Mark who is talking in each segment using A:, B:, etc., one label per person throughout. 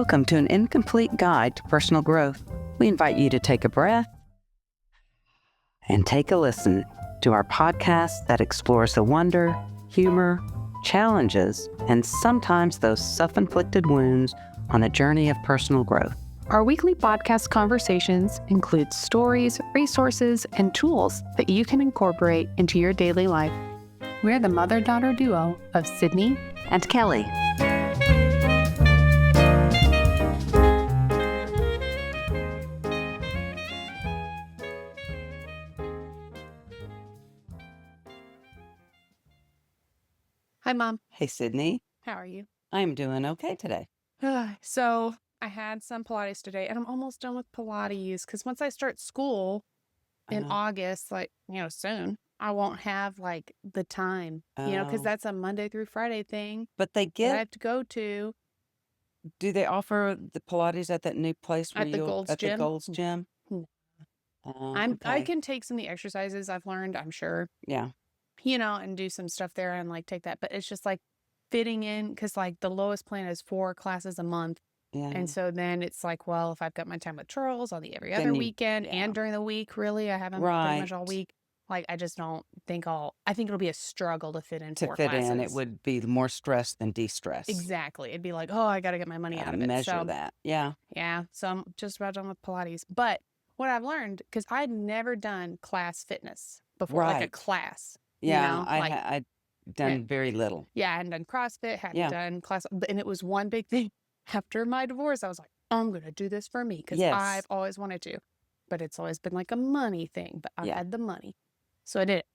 A: Welcome to an incomplete guide to personal growth. We invite you to take a breath and take a listen to our podcast that explores the wonder, humor, challenges, and sometimes those self-inflicted wounds on a journey of personal growth.
B: Our weekly podcast conversations include stories, resources, and tools that you can incorporate into your daily life. We're the mother-daughter duo of Sydney
A: And Kelly.
B: Hi, Mom.
A: Hey, Sydney.
B: How are you?
A: I'm doing okay today.
B: So I had some Pilates today, and I'm almost done with Pilates because once I start school in August, soon, I won't have the time, because that's a Monday through Friday thing
A: But they
B: that I have to go to
A: do they offer the Pilates at that new place where
B: at the Gold's Gym.
A: the Gold's Gym?
B: No. I
A: Okay.
B: can take some of the exercises I've learned, I'm sure,
A: Yeah.
B: and do some stuff there and take that. But it's just fitting in because the lowest plan is 4 classes a month.
A: Yeah.
B: And so then it's well, if I've got my time with Charles on the every
A: Then
B: other
A: you-
B: weekend
A: yeah.
B: and during the week, really, I have him pretty much all
A: Right.
B: week. I just don't think I think it'll be a struggle to fit in
A: To
B: 4
A: fit
B: classes.
A: in, it would be more stress than de-stress.
B: Exactly. It'd be oh, I got to get my money out of it.
A: Measure
B: So,
A: that. Yeah.
B: yeah. So I'm just about done with Pilates. But what I've learned, because I'd never done class fitness before, a
A: Right.
B: class.
A: Yeah.
B: I
A: I'd done very little.
B: Yeah, I hadn't done CrossFit, hadn't
A: Yeah.
B: done class, and it was one big thing. After my divorce, I was I'm going to do this for me because
A: Yes.
B: I've always wanted to, but it's always been a money thing, but I
A: Yeah.
B: had the money. So I did it.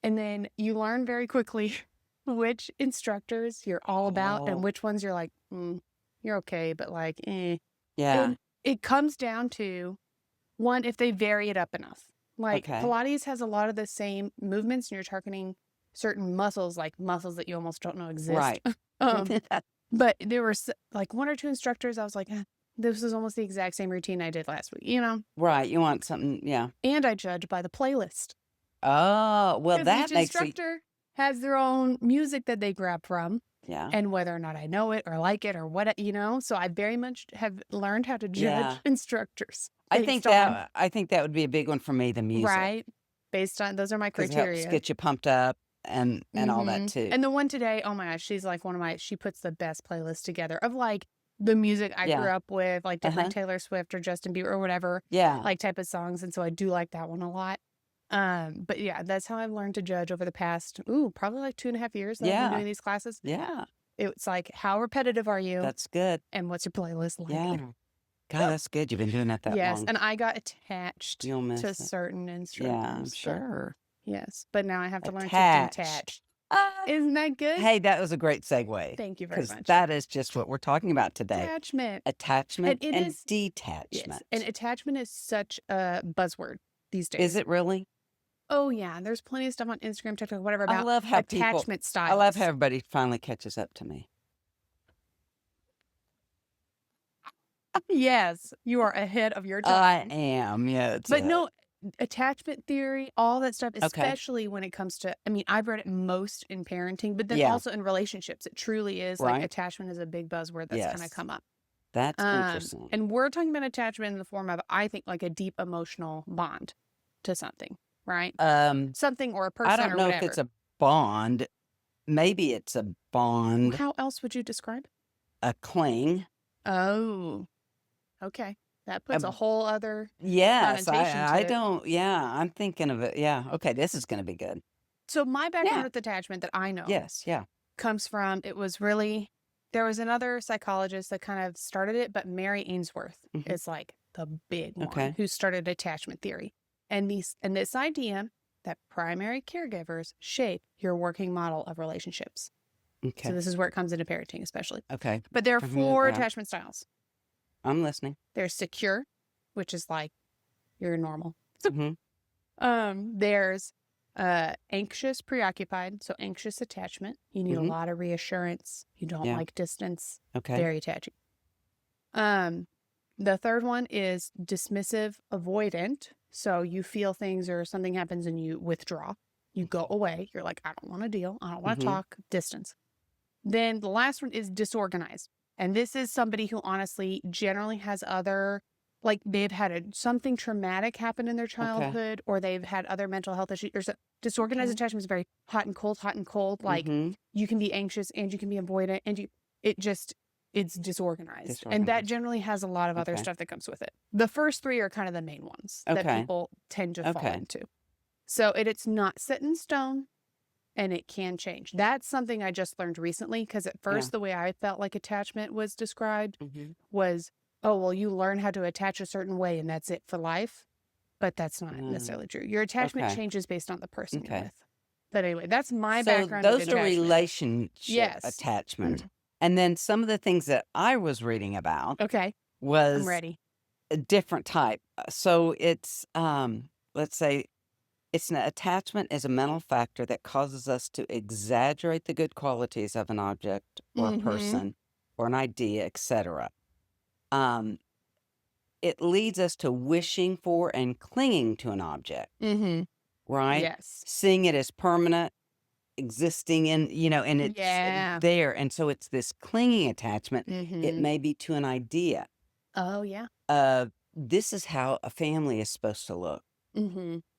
B: And then you learn very quickly which instructors you're all about
A: Oh.
B: and which ones you're you're okay, but eh.
A: Yeah.
B: And it comes down to, one, if they vary it up enough.
A: Okay.
B: Pilates has a lot of the same movements, and you're targeting certain muscles, muscles that you almost don't know exist.
A: Right.
B: But there were 1 or 2 instructors, I was this is almost the exact same routine I did last week,
A: Right. You want something, yeah.
B: And I judge by the playlist.
A: Oh, well,
B: 'Cause
A: that
B: each
A: makes it,
B: instructor has their own music that they grab from,
A: yeah.
B: and whether or not I know it or like it or what, so I very much have learned how to judge
A: Yeah.
B: instructors.
A: I think that would be a big one for me, the music.
B: Right. Based on, those are my
A: 'Cause it
B: criteria.
A: helps get you pumped up and all that too.
B: And the one today, oh my gosh, she's she puts the best playlist together of the music I grew
A: Yeah.
B: up with, different Taylor Swift or Justin Bieber or whatever,
A: Yeah.
B: type of songs. And so I do like that one a lot. But yeah, that's how I've learned to judge over the past, probably 2.5 years that I've
A: Yeah.
B: been doing these classes.
A: Yeah.
B: It's how repetitive are you?
A: That's good.
B: And what's your playlist like?
A: Yeah. God, that's good. You've been doing that
B: Yes.
A: long.
B: And I got attached
A: You'll miss
B: to
A: it.
B: certain instructors.
A: Yeah, I'm
B: but-
A: sure.
B: Yes. But now I have to learn to
A: Attached.
B: detach.
A: Ah,
B: Isn't that good?
A: hey, that was a great segue.
B: Thank you very
A: Because
B: much.
A: that is just what we're talking about today.
B: Attachment.
A: Attachment
B: And it
A: and
B: is-
A: detachment.
B: Yes. And attachment is such a buzzword these days.
A: Is it really?
B: Oh, yeah. There's plenty of stuff on Instagram, TikTok, whatever, about
A: I love how
B: attachment styles.
A: I love how everybody finally catches up to me.
B: Yes. You are ahead of your
A: I
B: time.
A: am, yeah.
B: But no, attachment theory, all that stuff,
A: Okay.
B: especially when it comes to, I've read it most in parenting, but then
A: Yeah.
B: also in relationships. It truly is
A: Right.
B: attachment is a big buzzword that's kind of
A: Yes.
B: come up.
A: That's interesting.
B: And we're talking about attachment in the form of, I think, a deep emotional bond to something, right? Something or a person
A: I don't
B: or
A: know
B: whatever.
A: if it's a bond. Maybe it's a bond,
B: How else would you describe?
A: a cling.
B: Oh, okay. That puts a whole other
A: Yes,
B: connotation to
A: I
B: it.
A: don't. Yeah, I'm thinking of it. Yeah. Okay, this is going to be good.
B: So my background
A: Yeah.
B: with attachment that I know
A: Yes. Yeah.
B: comes from, there was another psychologist that kind of started it, but Mary Ainsworth
A: Mhm.
B: is the big one
A: Okay.
B: who started attachment theory. And this idea that primary caregivers shape your working model of relationships.
A: Okay.
B: So this is where it comes into parenting, especially.
A: Okay.
B: But there are
A: Mhm,
B: 4
A: yeah.
B: attachment styles.
A: I'm listening.
B: There's secure, which is you're normal.
A: hmm
B: There's anxious, preoccupied. So anxious attachment. You need a
A: Mhm.
B: lot of reassurance. You don't
A: Yeah.
B: like distance.
A: Okay.
B: Very attaching. The third one is dismissive, avoidant. So you feel things or something happens and you withdraw. You go away. You're I don't want to deal. I don't want to
A: Mhm.
B: talk. Distance. Then the last one is disorganized. And this is somebody who honestly generally has other, like they've had something traumatic happen in their childhood, or they've had other mental health issues. Or disorganized attachment is very hot and cold, hot and cold. Like you can be anxious and you can be avoidant, and it's disorganized. And that generally has a lot of other stuff that comes with it. The first three are kind of the main ones that people tend to fall into. So it's not set in stone, and it can change. That's something I just learned recently, because at first the way I felt like attachment was described was, oh, well, you learn how to attach a certain way and that's it for life. But that's not necessarily true. Your attachment changes based on the person you're with. But anyway, that's my background.
A: So those are relationship attachment. And then some of the things that I was reading about was
B: I'm ready.
A: A different type. So it's, let's say, it's an attachment is a mental factor that causes us to exaggerate the good qualities of an object or a person or an idea, etc. It leads us to wishing for and clinging to an object, right?
B: Yes.
A: Seeing it as permanent, existing in, and it's there. And so it's this clinging attachment. It may be to an idea.
B: Oh, yeah.
A: This is how a family is supposed to look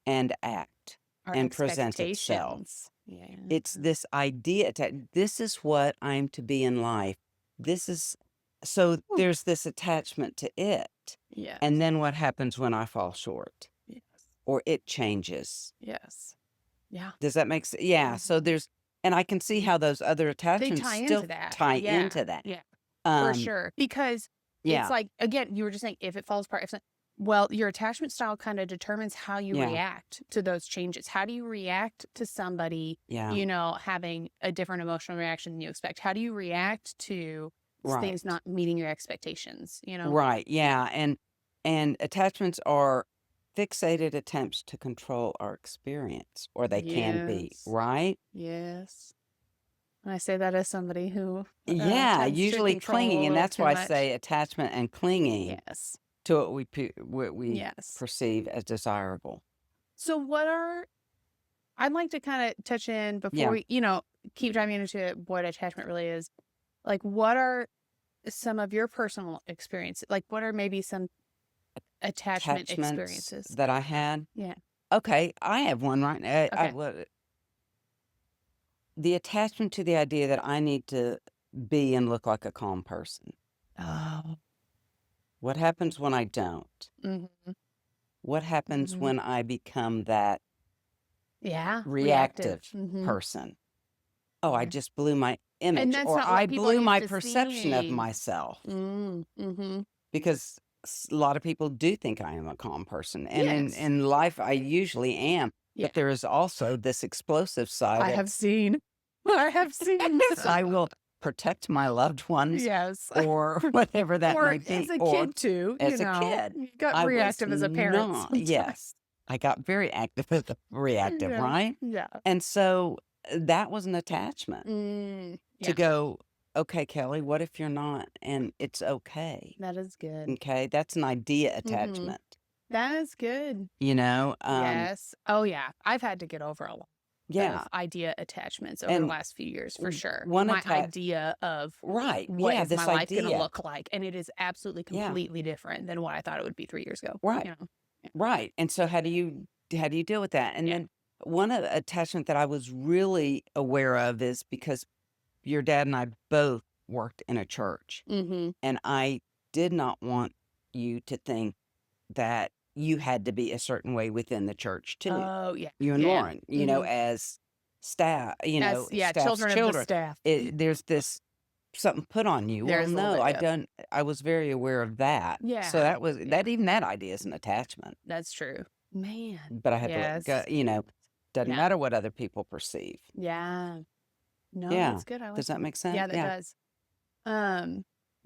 A: and act and present itself.
B: Yeah.
A: It's this idea. This is what I'm to be in life. So there's this attachment to it.
B: Yes.
A: And then what happens when I fall short?
B: Yes.
A: Or it changes.
B: Yes. Yeah.
A: Does that make sense? Yeah. So and I can see how those other attachments tie into that.
B: Yeah. For sure. Because it's like, again, you were just saying, if it falls apart, well, your attachment style kind of determines how you react to those changes. How do you react to somebody, having a different emotional reaction than you expect? How do you react to things not meeting your expectations,
A: Right. Yeah. And attachments are fixated attempts to control our experience, or they can be, right?
B: Yes. I say that as somebody who
A: usually clinging, and that's why I say attachment and clinging to what we perceive as desirable.
B: So I'd like to kind of touch in before we, keep diving into what attachment really is. Like, what are some of your personal experiences? Like, what are maybe some attachment experiences
A: that I had?
B: Yeah.
A: Okay, I have one right now. The attachment to the idea that I need to be and look like a calm person.
B: Oh.
A: What happens when I don't? What happens when I become that reactive person? Oh, I just blew my image, or I blew my perception of myself. Because a lot of people do think I am a calm person. And in life, I usually am. But there is also this explosive side.
B: I have seen.
A: I will protect my loved ones. Or whatever that may be.
B: As a kid, too.
A: As a kid.
B: You got reactive as a parent.
A: Yes. I got very active as a reactive, right?
B: Yeah.
A: And so that was an attachment to go, okay, Kelly, what if you're not? And it's okay.
B: That is good.
A: Okay. That's an idea attachment.
B: That is good.
A: Yes.
B: Oh, yeah. I've had to get over a lot of idea attachments over the last few years, for sure. My idea of what is my life going to look like. And it is absolutely completely different than what I thought it would be 3 years ago.
A: Right. Right. And so how do you deal with that? And then one attachment that I was really aware of is because your dad and I both worked in a church. And I did not want you to think that you had to be a certain way within the church too.
B: Oh, yeah.
A: You and Lauren, as staff,
B: children of the staff.
A: There's this something put on you. Well, no, I was very aware of that.
B: Yeah.
A: So that was even that idea is an attachment.
B: That's true. Man.
A: But I had to let go, doesn't matter what other people perceive.
B: Yeah. No, that's good. I like
A: Does that make sense?
B: Yeah, that does. And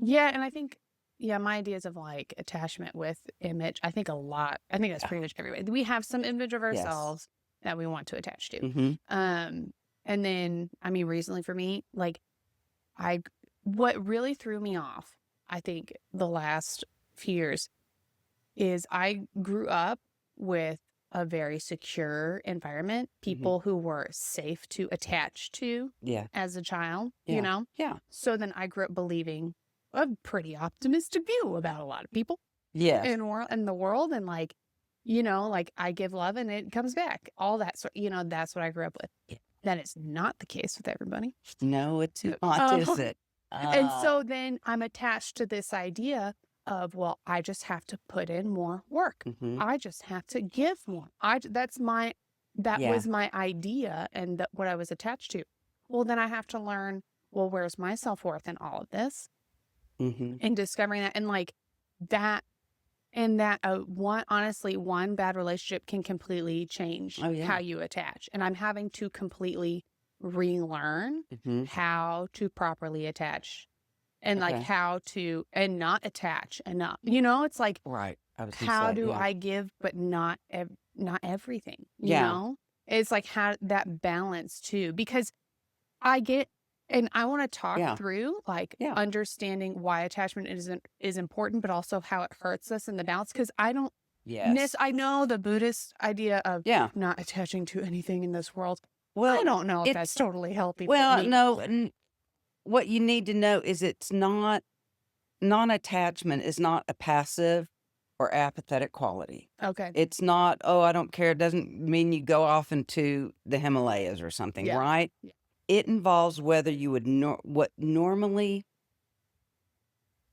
B: I think, my ideas of like attachment with image, I think that's pretty much everybody. We have some image of ourselves that we want to attach to. And then, recently for me, like what really threw me off, I think the last few years, is I grew up with a very secure environment, people who were safe to attach to as a child,
A: Yeah.
B: So then I grew up believing, a pretty optimistic view about a lot of people
A: Yes.
B: in the world. And like, like I give love and it comes back. All that sort, that's what I grew up with.
A: Yeah.
B: That is not the case with everybody.
A: No, it's not, is it?
B: And so then I'm attached to this idea of, well, I just have to put in more work.
A: Mhm.
B: I just have to give more. That
A: Yeah.
B: was my idea and what I was attached to. Well, then I have to learn, well, where's my self-worth in all of this?
A: Mhm.
B: And discovering that, and like that, and that one bad relationship can completely change
A: Oh, yeah.
B: how you attach. And I'm having to completely relearn
A: Mhm.
B: how to properly attach and like
A: Okay.
B: how to, and not attach enough. It's like,
A: Right. I was gonna
B: how
A: say,
B: do
A: yeah.
B: I give, but not everything,
A: Yeah.
B: It's like how that balance too, because I get, and I want to talk
A: Yeah.
B: through like
A: Yeah.
B: understanding why attachment is important, but also how it hurts us in the balance. Cause I don't,
A: Yes.
B: I know the Buddhist idea of
A: Yeah.
B: not attaching to anything in this world.
A: Well,
B: I don't know if that's
A: it's
B: totally healthy for
A: well,
B: me.
A: no, and what you need to know is it's not non-attachment is not a passive or apathetic quality.
B: Okay.
A: It's not, oh, I don't care. It doesn't mean you go off into the Himalayas or something,
B: Yeah.
A: right?
B: Yeah.
A: It involves whether you would what normally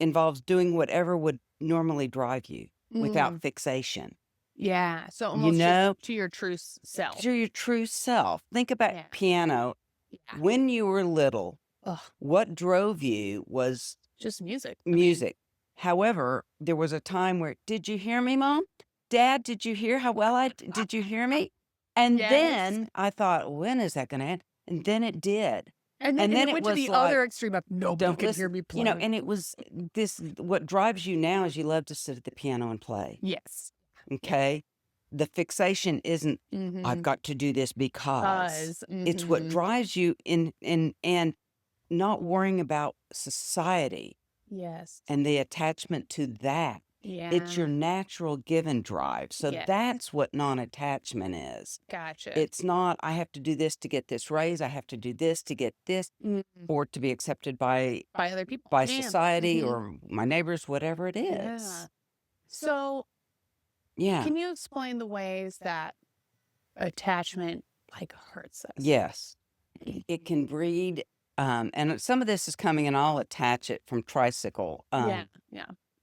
A: involves doing whatever would normally drive you without fixation.
B: Yeah. So
A: You
B: almost
A: know,
B: just to your true self.
A: to your true self. Think about
B: Yeah.
A: piano.
B: Yeah.
A: When you were little,
B: Ugh,
A: what drove you was
B: just music.
A: music. However, there was a time where, did you hear me, Mom? Dad, did you hear how well did you hear me? And
B: Yes.
A: then I thought, when is that going to end? And then it did.
B: And then it went to
A: was
B: the
A: like,
B: other extreme of nobody
A: don't
B: can
A: listen.
B: hear me play.
A: And it was what drives you now is you love to sit at the piano and play.
B: Yes.
A: Okay. The fixation isn't,
B: Mm-hmm.
A: I've got to do this because it's what drives you in and not worrying about society.
B: Yes.
A: And the attachment to that.
B: Yeah.
A: It's your natural given drive. So
B: Yes.
A: that's what non-attachment is.
B: Gotcha.
A: It's not, I have to do this to get this raise. I have to do this to get this or to be accepted by
B: other people,
A: by
B: Yeah.
A: society or my neighbors, whatever it is.
B: Yeah. So
A: Yeah.
B: can you explain the ways that attachment like hurts us?
A: Yes. It can breed, and some of this is coming, and I'll attach it from Tricycle.
B: Yeah.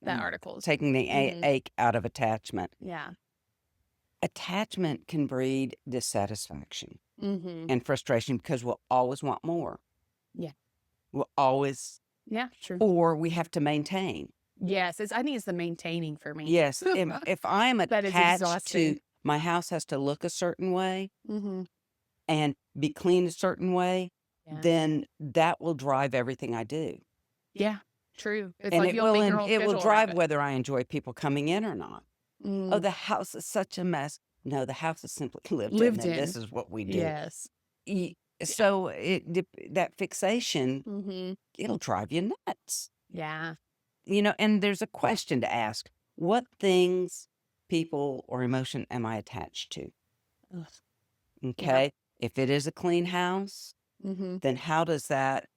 B: That article is
A: Taking the ache out of attachment.
B: Yeah.
A: Attachment can breed dissatisfaction
B: Mm-hmm.
A: and frustration because we'll always want more.
B: Yeah.
A: We'll always,
B: Yeah. True.
A: or we have to maintain.
B: Yes. I think it's the maintaining for me.
A: Yes. If I'm
B: That is
A: attached
B: exhausting.
A: to my house has to look a certain way
B: Mm-hmm.
A: and be clean a certain way,
B: Yeah.
A: then that will drive everything I do.
B: Yeah. True. It's
A: And
B: like
A: it
B: you'll
A: will,
B: make your
A: and
B: whole
A: it will
B: schedule
A: drive
B: around it.
A: whether I enjoy people coming in or not. Oh,
B: Mm.
A: the house is such a mess. No, the house is simply lived
B: Lived
A: in, and
B: in.
A: this is what we do.
B: Yes.
A: So that fixation,
B: Mm-hmm.
A: it'll drive you nuts.
B: Yeah.
A: And there's a question to ask. What things, people, or emotion am I attached to?
B: Ugh.
A: Okay. If it is a clean house,
B: Mm-hmm.
A: then how does that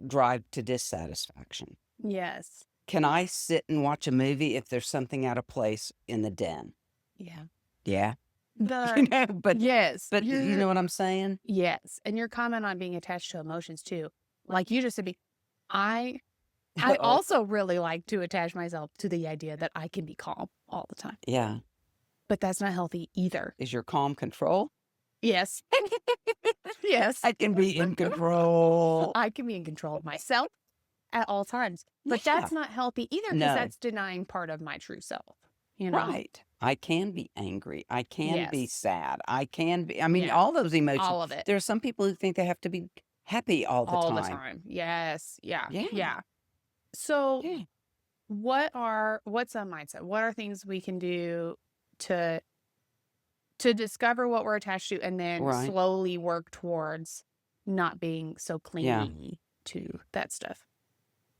A: drive to dissatisfaction?
B: Yes.
A: Can I sit and watch a movie if there's something out of place in the den?
B: Yeah.
A: Yeah.
B: The
A: But
B: yes.
A: but you know what I'm saying?
B: Yes. And your comment on being attached to emotions too. Like you just said, I
A: Uh-oh.
B: also really like to attach myself to the idea that I can be calm all the time.
A: Yeah.
B: But that's not healthy either.
A: Is your calm control?
B: Yes. Yes.
A: I can be in control.
B: I can be in control of myself at all times. But
A: Yeah.
B: that's not healthy either because
A: No.
B: that's denying part of my true self.
A: Right. I can be angry. I can be
B: Yes.
A: sad. I can be,
B: Yeah.
A: all those emotions.
B: All of it.
A: There are some people who think they have to be happy all the
B: All
A: time.
B: the time. Yes. Yeah.
A: Yeah.
B: Yeah. So
A: Yeah.
B: what's a mindset? What are things we can do to discover what we're attached to and then
A: Right.
B: slowly work towards not being so clingy to that stuff?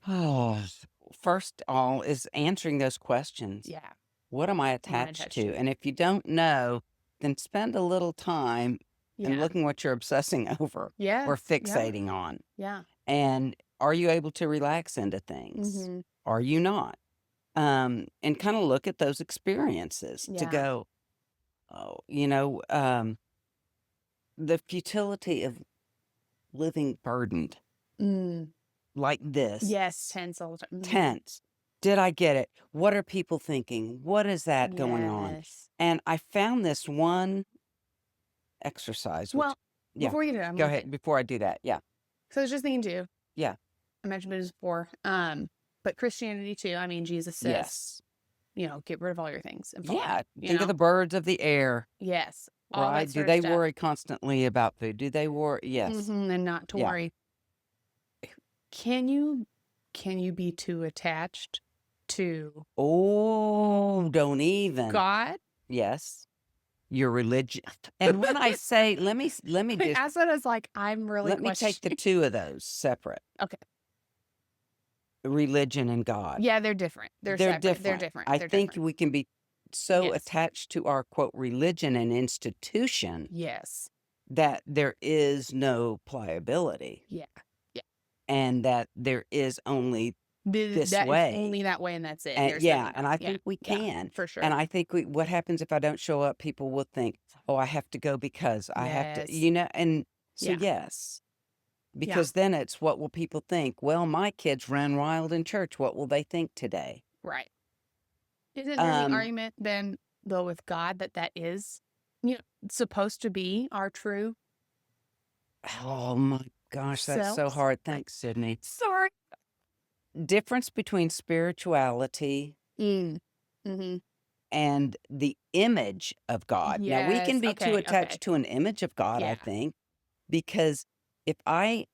A: Oh, first all is answering those questions.
B: Yeah.
A: What am I attached to? And if you don't know, then spend a little time and looking what you're obsessing over
B: Yeah.
A: or fixating on.
B: Yeah.
A: And are you able to relax into things?
B: Mm-hmm.
A: Are you not? And kind of look at those experiences to
B: Yeah.
A: go, oh, the futility of living burdened
B: Mm.
A: like this,
B: Yes, tense all the time.
A: tense. Did I get it? What are people thinking? What is that going on?
B: Yes.
A: And I found this one exercise, which,
B: Well,
A: yeah,
B: before you do that,
A: go ahead before I do that. Yeah.
B: So I was just thinking too.
A: Yeah.
B: I mentioned this before. But Christianity too. I mean, Jesus says,
A: Yes.
B: get rid of all your things and follow
A: Yeah.
B: me,
A: Think of the birds of the air,
B: Yes. All
A: right?
B: that
A: Do
B: sort of
A: they
B: stuff.
A: worry constantly about food? Do they worry? Yes.
B: And not to
A: Yeah.
B: worry. Can you be too attached to
A: Oh, don't even.
B: God?
A: Yes. Your religion. And when I say, let me just,
B: As that is like, I'm really
A: let me take the two of those separate.
B: Okay.
A: Religion and God.
B: Yeah, they're different. They're separate.
A: different.
B: They're different.
A: I
B: They're
A: think
B: different.
A: we can be so
B: Yes.
A: attached to our quote religion and institution
B: Yes.
A: that there is no pliability.
B: Yeah.
A: And that there is only this
B: That
A: way.
B: is only that way, and that's it.
A: And
B: There's
A: yeah,
B: nothing
A: and
B: else.
A: I think we
B: Yeah,
A: can.
B: for sure.
A: And I think what happens if I don't show up, people will think, oh, I have to go because I have to,
B: Yes.
A: and so
B: Yeah.
A: yes. Because then it's what will people think? Well, my kids ran wild in church. What will they think today?
B: Right. Isn't there the argument then, though, with God that is, supposed to be our true
A: Oh my gosh, that's so
B: selves?
A: hard. Thanks, Sydney.
B: Sorry.
A: Difference between spirituality
B: Mm-hmm.
A: and the image of God. Now, we can
B: Yes,
A: be too
B: okay,
A: attached
B: okay.
A: to an image of God, I
B: Yeah.
A: think, because if I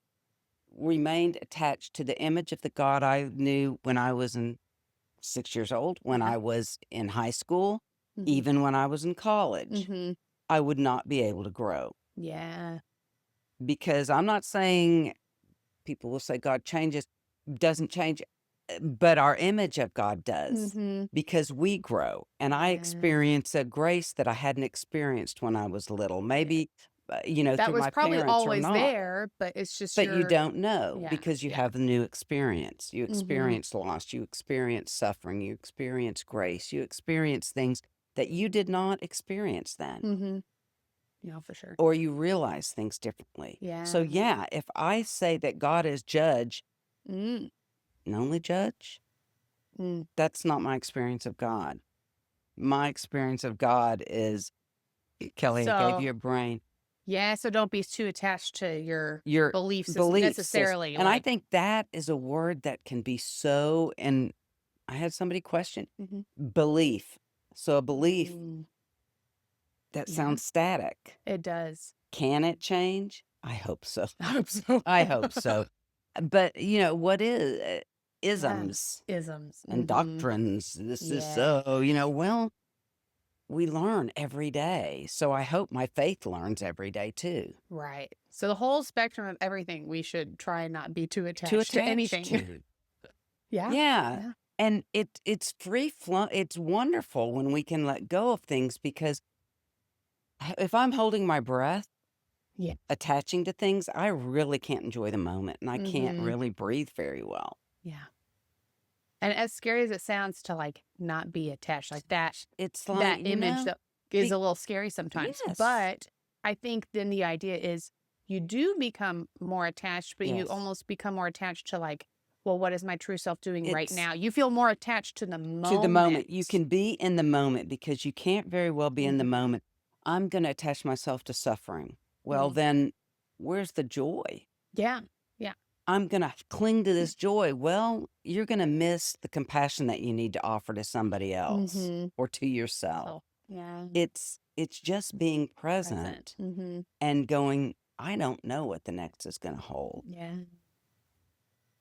A: remained attached to the image of the God I knew when I was 6 years old, when I was in high school,
B: Mhm.
A: even when I was in college,
B: Mhm.
A: I would not be able to grow.
B: Yeah.
A: Because I'm not saying people will say God doesn't change, but our image of God does
B: Mhm.
A: because we grow. And I
B: Yeah.
A: experience a grace that I hadn't experienced when I was little. Maybe,
B: That
A: through
B: was
A: my
B: probably
A: parents or
B: always
A: not.
B: there, but it's just
A: But you don't know
B: Yeah,
A: because you
B: yeah.
A: have a new experience. You
B: Mhm.
A: experience loss. You experience suffering. You experience grace. You experience things that you did not experience then.
B: Mm-hmm. Yeah, for sure.
A: Or you realize things differently.
B: Yeah.
A: So yeah, if I say that God is judge
B: Mm.
A: and only judge,
B: Mm.
A: that's not my experience of God. My experience of God is, Kelly, I gave you a brain.
B: Yeah, so don't be too attached to your
A: Your
B: belief system
A: belief
B: necessarily.
A: system. And I think that is a word that can be so, and I had somebody question
B: Mhm.
A: belief. So a belief
B: Mm.
A: that
B: Yeah.
A: sounds static.
B: It does.
A: Can it change? I hope so.
B: I hope so.
A: I hope so. But what is isms
B: Isms.
A: and
B: Mhm.
A: doctrines? This is
B: Yeah.
A: so, well, we learn every day. So I hope my faith learns every day too.
B: Right. So the whole spectrum of everything, we should try and not be too attached
A: To
B: to
A: attach
B: anything.
A: to.
B: Yeah.
A: Yeah. And it's free flow. It's wonderful when we can let go of things because if I'm holding my breath,
B: Yeah.
A: attaching to things, I really can't enjoy the moment and I can't
B: Mhm.
A: really breathe very well.
B: Yeah. And as scary as it sounds to not be attached like that,
A: It's like,
B: that image that is a little scary sometimes.
A: Yes.
B: But I think then the idea is you do become more attached, but you
A: Yes.
B: almost become more attached to well, what is my true self doing right
A: It's-
B: now? You feel more attached to the moment.
A: To the moment. You can be in the moment because you can't very well be in the
B: Mhm.
A: moment. I'm going to attach myself to suffering. Well,
B: Mhm.
A: then where's the joy?
B: Yeah.
A: I'm going to cling to this joy. Well, you're going to miss the compassion that you need to offer to somebody else
B: Mhm.
A: or to yourself.
B: Oh, yeah.
A: It's just being present
B: Mhm.
A: and going, I don't know what the next is going to hold.
B: Yeah.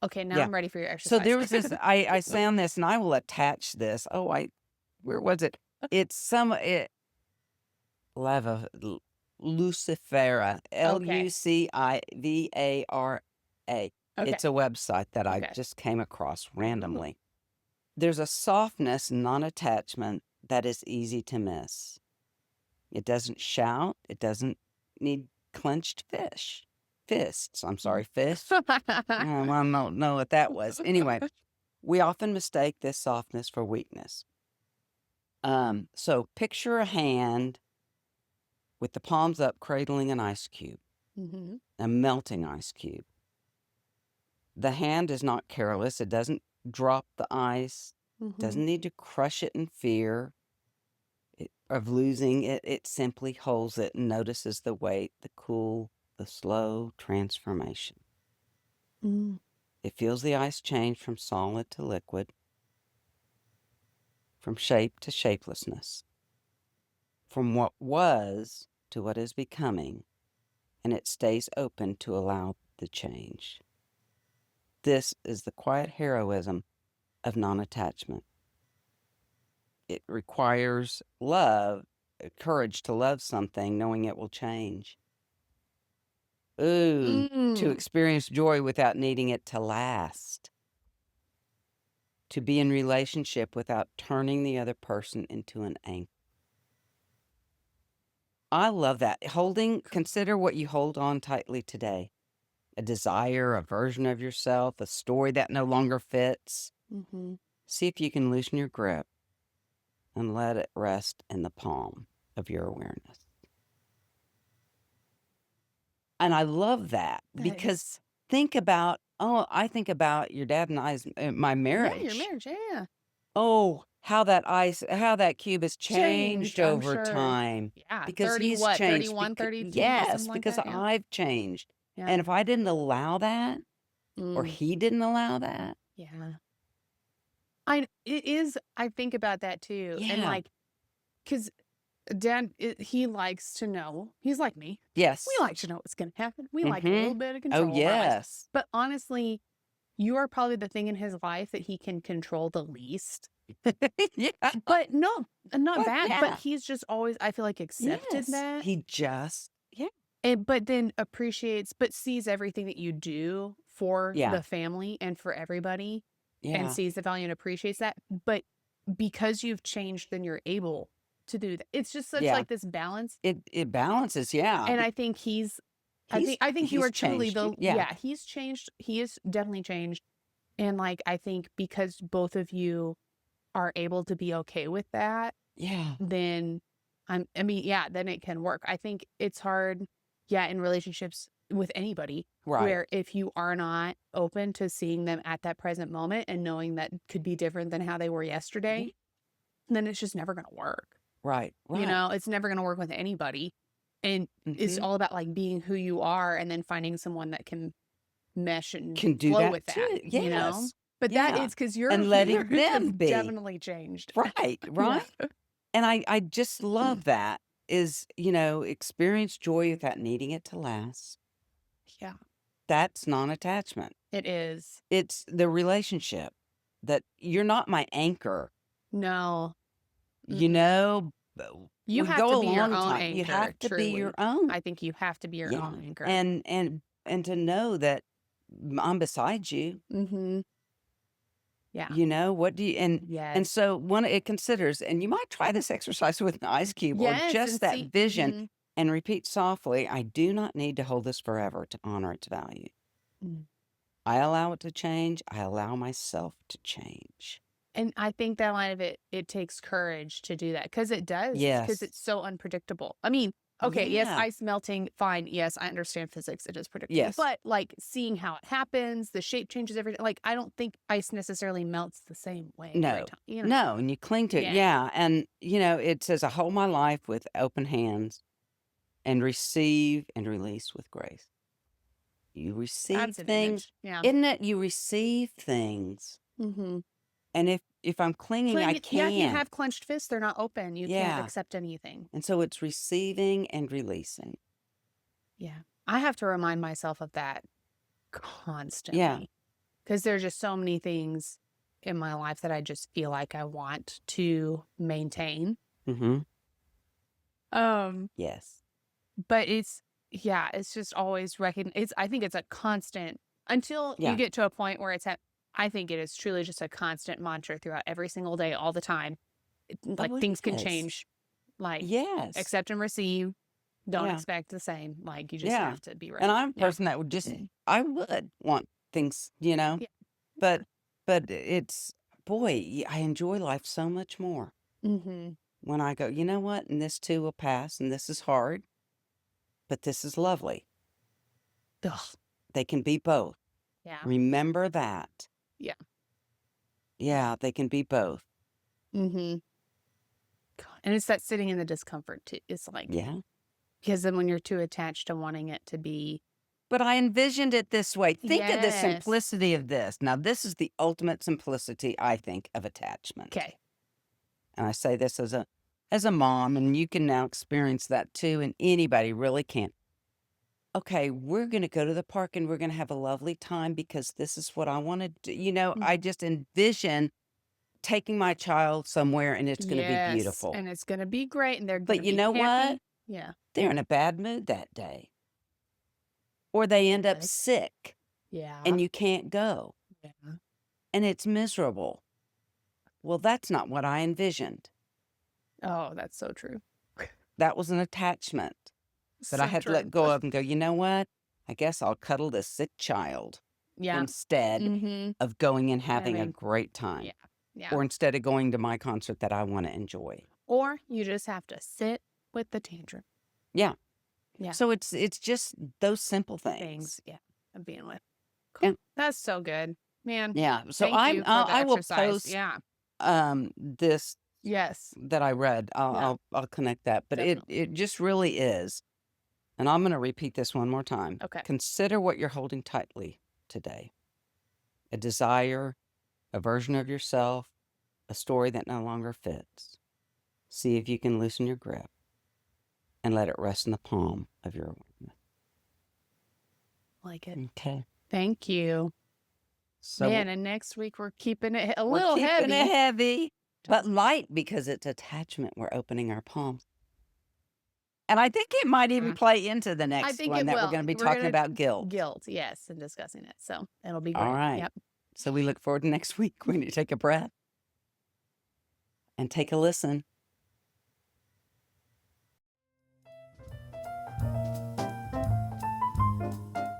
B: Okay, now
A: Yeah.
B: I'm ready for your exercise.
A: So there was this, I found this and I will attach this. Where was it? It's Lucifera, Lucivara.
B: Okay.
A: It's a website that I
B: Okay.
A: just came across randomly. There's a softness, non-attachment that is easy to miss. It doesn't shout. It doesn't need clenched fists. I'm sorry, fists. I don't know what that was. Anyway, We often mistake this softness for weakness. So picture a hand with the palms up cradling an ice cube,
B: Mm-hmm.
A: a melting ice cube. The hand is not careless. It doesn't drop the ice,
B: Mm-hmm.
A: doesn't need to crush it in fear of losing it. It simply holds it and notices the weight, the cool, the slow transformation.
B: Mm.
A: It feels the ice change from solid to liquid, from shape to shapelessness, from what was to what is becoming, and it stays open to allow the change. This is the quiet heroism of non-attachment. It requires love, courage to love something, knowing it will change. Ooh, to experience joy without needing it to last. To be in relationship without turning the other person into an anchor. I love that. Consider what you hold on tightly today. A desire, a version of yourself, a story that no longer fits.
B: Mm-hmm.
A: See if you can loosen your grip and let it rest in the palm of your awareness. And I love that because I think about your dad and I's, my marriage.
B: Yeah, your marriage, yeah.
A: Oh, how that cube has changed
B: I'm
A: over
B: sure.
A: time.
B: Yeah,
A: Because
B: 30
A: he's
B: what,
A: changed.
B: 31, 32,
A: Yes,
B: something like
A: because
B: that, yeah.
A: I've changed.
B: Yeah.
A: And if I didn't allow that, or he didn't allow that,
B: Yeah. I think about that too. And
A: yeah,
B: like, because Dad, he likes to know. He's like me.
A: yes,
B: We like to know what's going to happen. We like a little bit of
A: oh
B: control of our lives.
A: yes,
B: But honestly, you are probably the thing in his life that he can control the least.
A: yeah,
B: But no, not
A: Well,
B: bad.
A: yeah.
B: But he's just always, I feel like, accepted
A: yes.
B: that.
A: He just,
B: But then appreciates, but sees everything that you do for
A: Yeah.
B: the family and for everybody, and
A: yeah,
B: sees the value and appreciates that. But because you've changed, then you're able to do that. It's just such
A: Yeah.
B: like this balance.
A: it balances, yeah.
B: And I think I think you
A: he's
B: are truly
A: changed,
B: the
A: yeah.
B: he's changed. He is definitely changed. And like I think because both of you are able to be okay with that,
A: Yeah,
B: then then it can work. I think it's hard, in relationships with anybody,
A: right.
B: where if you are not open to seeing them at that present moment and knowing that could be different than how they were yesterday, then it's just never going to work.
A: Right,
B: You know, it's never going to work with anybody. And it's all about like being who you are and then finding someone that can mesh and
A: Can do
B: flow
A: that
B: with that,
A: too,
B: you know?
A: yes.
B: But that
A: Yeah.
B: is because you're
A: And letting
B: yours
A: them
B: has
A: be.
B: definitely changed.
A: Right, right.
B: Yeah.
A: And I just love that is, experience joy without needing it to last.
B: Yeah,
A: That's non-attachment.
B: it is.
A: It's the relationship that you're not my anchor,
B: No.
A: you know.
B: You
A: We
B: have
A: go
B: to
A: a
B: be your
A: long
B: own
A: time. You
B: anchor,
A: have to be your own.
B: I think you have to be your
A: Yeah.
B: own anchor.
A: And to know that I'm beside you.
B: Mm-hmm. Yeah.
A: What do you and
B: Yes.
A: so one it considers, and you might try this exercise with an ice cube or
B: Yes,
A: just
B: and
A: that
B: see
A: vision, and repeat softly, I do not need to hold this forever to honor its value.
B: Mm.
A: I allow it to change. I allow myself to change.
B: And I think that line of it takes courage to do that because it does. Because
A: Yes.
B: it's so unpredictable. I mean, okay, yes,
A: Yeah.
B: ice melting, fine. Yes, I understand physics. It is predictable.
A: Yes.
B: But like seeing how it happens, the shape changes everything. Like I don't think ice necessarily melts the same way every
A: No.
B: time.
A: No, and you cling to it.
B: Yeah.
A: Yeah. And, it says, I hold my life with open hands and receive and release with grace. You receive
B: That's an
A: things.
B: image. Yeah.
A: Isn't it? You receive things.
B: Mm-hmm.
A: And if I'm clinging, I can't.
B: Yeah, if you have clenched fists, they're not open. You can't accept anything.
A: And so it's receiving and releasing.
B: Yeah. I have to remind myself of that constantly.
A: Yeah.
B: Because there's just so many things in my life that I just feel like I want to maintain.
A: Mm-hmm.
B: Yes. But it's just always I think it's a constant until you get to a point where I think it is truly just a constant mantra throughout every single day, all the time. Like things can change. Like accept and receive. Don't expect the same. Like you just have to be ready.
A: And I'm a person that would I would want things, but but boy, I enjoy life so much more
B: Mm-hmm.
A: when I go, you know what? And this too will pass, and this is hard, but this is lovely.
B: Ugh.
A: They can be both.
B: Yeah.
A: Remember that.
B: Yeah.
A: Yeah, they can be both.
B: Mm-hmm. And it's that sitting in the discomfort too. It's like,
A: Yeah.
B: because then when you're too attached to wanting it to be.
A: But I envisioned it this way. Think of the
B: Yes.
A: simplicity of this. Now, this is the ultimate simplicity, I think, of attachment.
B: Okay.
A: And I say this as a mom, and you can now experience that too, and anybody really can. Okay, we're going to go to the park and we're going to have a lovely time because this is what I want to do. You know, I just envision taking my child somewhere and it's going to be beautiful.
B: And it's going to be great. And they're going to
A: But you
B: be
A: know
B: happy.
A: what?
B: Yeah.
A: They're in a bad mood that day. Or they end up sick
B: Yeah.
A: and you can't go.
B: Yeah.
A: And it's miserable. Well, that's not what I envisioned.
B: Oh, that's so true.
A: That was an attachment that I had to let go of and go, you know what? I guess I'll cuddle this sick child instead of going and having a great time.
B: Yeah. Yeah.
A: Or instead of going to my concert that I want to enjoy.
B: Or you just have to sit with the tantrum.
A: Yeah.
B: Yeah.
A: So it's just those simple things.
B: Yeah. Of being with. Cool.
A: Yeah.
B: That's so good. Man.
A: Yeah. So
B: Thank you for the
A: I will
B: exercise.
A: post this
B: Yes.
A: that I read. I'll connect that. But it just really is. And I'm going to repeat this one more time.
B: Okay.
A: Consider what you're holding tightly today. A desire, a version of yourself, a story that no longer fits. See if you can loosen your grip and let it rest in the palm of your awareness.
B: Like it.
A: Okay.
B: Thank you.
A: So
B: Man, and next week we're keeping it a
A: we're
B: little
A: keeping
B: heavy.
A: it heavy, but light because it's attachment. We're opening our palms. And I think it might even play into the next one that we're going to be talking about guilt.
B: Guilt, yes, and discussing it. So it'll be great.
A: All right.
B: Yep.
A: So we look forward to next week when you take a breath and take a listen.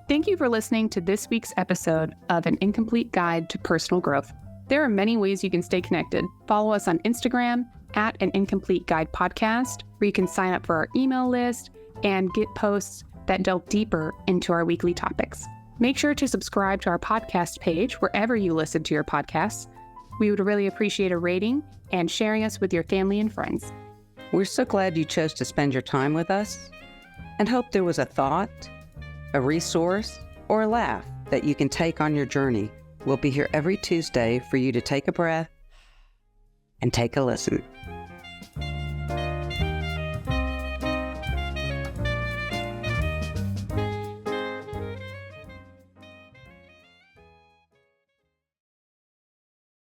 B: Thank you for listening to this week's episode of An Incomplete Guide to Personal Growth. There are many ways you can stay connected. Follow us on Instagram at An Incomplete Guide Podcast, where you can sign up for our email list and get posts that delve deeper into our weekly topics. Make sure to subscribe to our podcast page wherever you listen to your podcasts. We would really appreciate a rating and sharing us with your family and friends.
A: We're so glad you chose to spend your time with us and hope there was a thought, a resource, or a laugh that you can take on your journey. We'll be here every Tuesday for you to take a breath and take a listen.